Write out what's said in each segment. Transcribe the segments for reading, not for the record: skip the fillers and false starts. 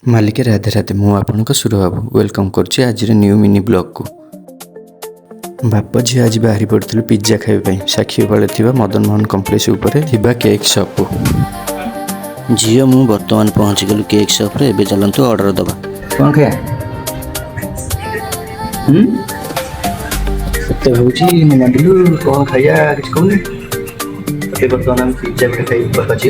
मालिक राधे राधे मु आपणक सुर बाबू वेलकम करुच्ची आज न्यू मिनी ब्लॉग को। बाप झी आज बाहरी पड़े पिज्जा खाइबा साक्षीपाड़ थी मदन मोहन कम्प्लेक्स उपर केक शॉप को। झील मु बर्तमान पहुँची गलु केक शॉप रे। चलतु ऑर्डर दबा कौन खाया भावुँ कौन खाया कि कहूनी बर्तमान आम पिज्जा गोटे खाई बापा झी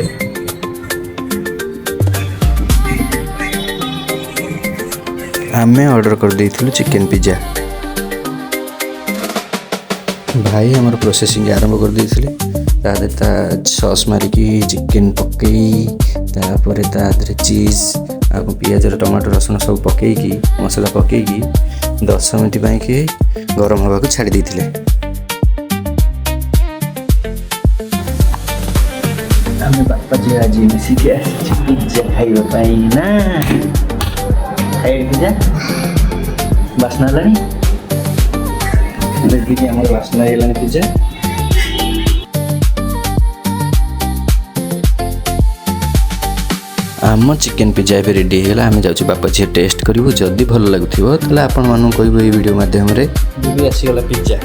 आमे ऑर्डर कर देइथिलु चिकन पिज्जा। भाई हमर प्रोसेसिंग आरंभ कर देइथिले तादे ता सॉस मारिकी चिकन पकई तापर तादरे चीज आ पियाज टमाटो रसुण सब पकईकी मसला पकईकी 10 मिनिट ପାଇଁ कि गरम हवा को छाड़ी देइथिले। आमे बापा जी आज मिसी के पिज्जा खाइबा ପାଇଁ ना पिज्जा बास्ना लानी देखिए हमारे बास्ना लानी पिज्जा आम चिकेन पिज्जा ए रेडी है आम जाऊँ बापा झी टेस्ट करूँ जदि भल लगुव तो आपण मानू कहूँ ये वीडियो माध्यम आसीगला पिज्जा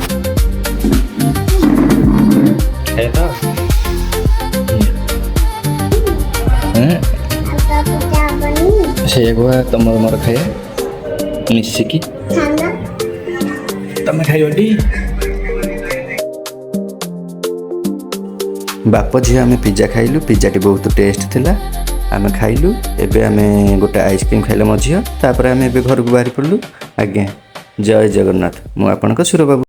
से तुम मोर खाए मिसिकी तमें खाइबी बाप झी आम पिज्जा खाइलु पिज्जाटी बहुत टेस्ट थिला आम खाइलु एबे आम गोटे आइसक्रीम खाइले मो झील तापर आम घर को बाहरी पड़लु। आज्ञा जय जगन्नाथ मु आपणक सुर बाबू।